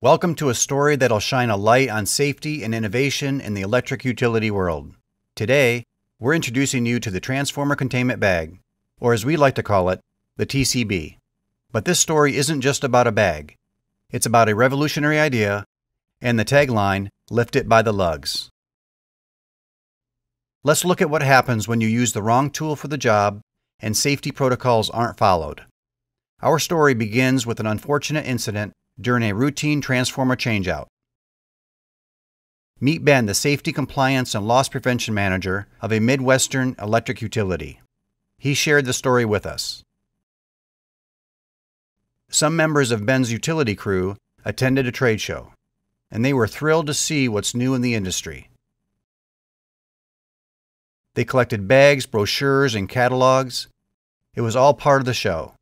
Welcome to a story that'll shine a light on safety and innovation in the electric utility world. Today, we're introducing you to the Transformer Containment Bag, or as we like to call it, the TCB. But this story isn't just about a bag. It's about a revolutionary idea and the tagline, "Lift it by the lugs." Let's look at what happens when you use the wrong tool for the job and safety protocols aren't followed. Our story begins with an unfortunate incident during a routine transformer changeout. Meet Ben, the safety, compliance, and loss prevention manager of a Midwestern electric utility. He shared the story with us. Some members of Ben's utility crew attended a trade show, and they were thrilled to see what's new in the industry. They collected bags, brochures, and catalogs. It was all part of the show.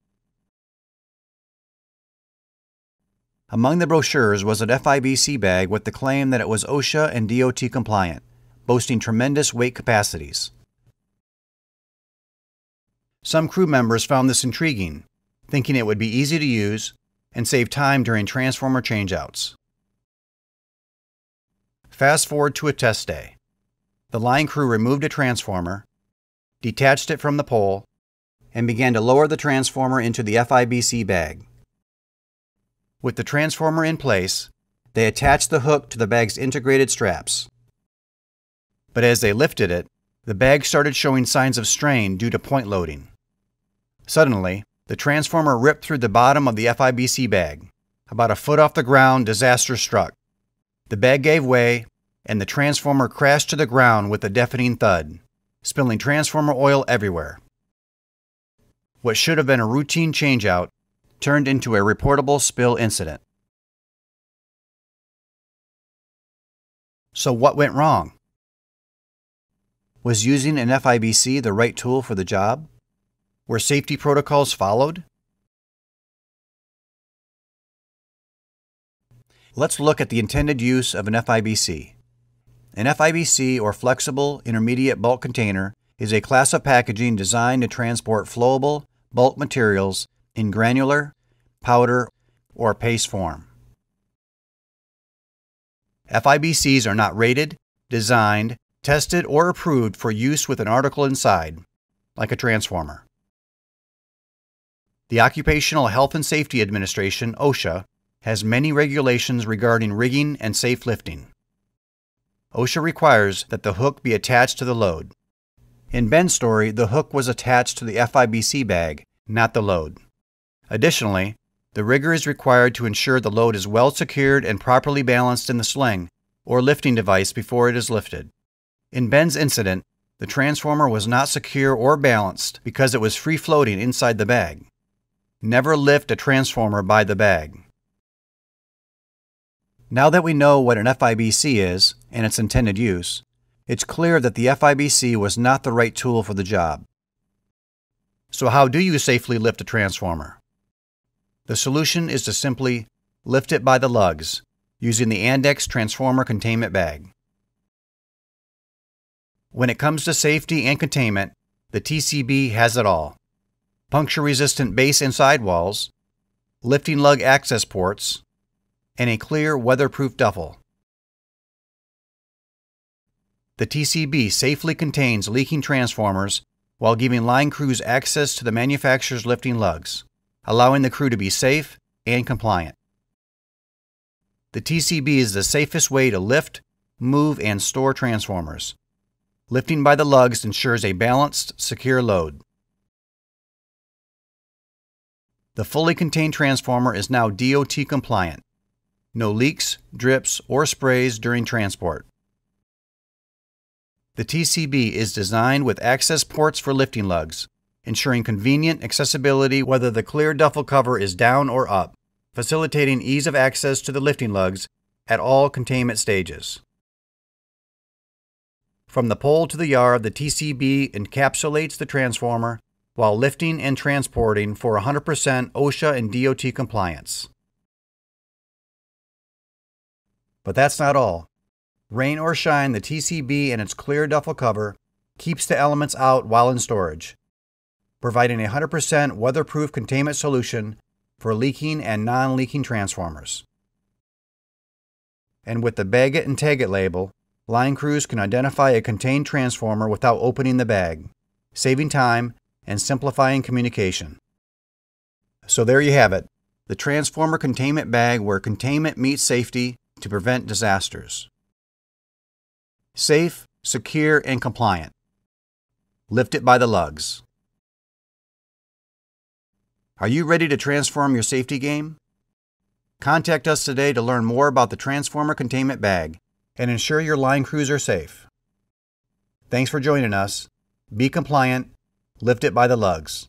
Among the brochures was an FIBC bag with the claim that it was OSHA and DOT compliant, boasting tremendous weight capacities. Some crew members found this intriguing, thinking it would be easy to use and save time during transformer changeouts. Fast forward to a test day. The line crew removed a transformer, detached it from the pole, and began to lower the transformer into the FIBC bag. With the transformer in place, they attached the hook to the bag's integrated straps. But as they lifted it, the bag started showing signs of strain due to point loading. Suddenly, the transformer ripped through the bottom of the FIBC bag. About a foot off the ground, disaster struck. The bag gave way, and the transformer crashed to the ground with a deafening thud, spilling transformer oil everywhere. What should have been a routine changeout turned into a reportable spill incident. So what went wrong? Was using an FIBC the right tool for the job? Were safety protocols followed? Let's look at the intended use of an FIBC. An FIBC, or Flexible Intermediate Bulk Container, is a class of packaging designed to transport flowable bulk materials in granular, powder, or paste form. FIBCs are not rated, designed, tested, or approved for use with an article inside, like a transformer. The Occupational Health and Safety Administration, OSHA, has many regulations regarding rigging and safe lifting. OSHA requires that the hook be attached to the load. In Ben's story, the hook was attached to the FIBC bag, not the load. Additionally, the rigger is required to ensure the load is well secured and properly balanced in the sling or lifting device before it is lifted. In Ben's incident, the transformer was not secure or balanced because it was free-floating inside the bag. Never lift a transformer by the bag. Now that we know what an FIBC is and its intended use, it's clear that the FIBC was not the right tool for the job. So how do you safely lift a transformer? The solution is to simply lift it by the lugs using the Andax Transformer Containment Bag. When it comes to safety and containment, the TCB has it all. Puncture-resistant base and sidewalls, lifting lug access ports, and a clear weatherproof duffel. The TCB safely contains leaking transformers while giving line crews access to the manufacturer's lifting lugs, allowing the crew to be safe and compliant. The TCB is the safest way to lift, move, and store transformers. Lifting by the lugs ensures a balanced, secure load. The fully contained transformer is now DOT compliant. No leaks, drips, or sprays during transport. The TCB is designed with access ports for lifting lugs, ensuring convenient accessibility whether the clear duffel cover is down or up, facilitating ease of access to the lifting lugs at all containment stages. From the pole to the yard, the TCB encapsulates the transformer while lifting and transporting for 100% OSHA and DOT compliance. But that's not all. Rain or shine, the TCB and its clear duffel cover keeps the elements out while in storage, providing a 100% weatherproof containment solution for leaking and non-leaking transformers. and with the Bag It and Tag It label, line crews can identify a contained transformer without opening the bag, saving time and simplifying communication. So there you have it, the Transformer Containment Bag where containment meets safety to prevent disasters. Safe, secure, and compliant. Lift it by the lugs. Are you ready to transform your safety game? Contact us today to learn more about the Transformer Containment Bag and ensure your line crews are safe. Thanks for joining us. Be compliant. Lift it by the lugs.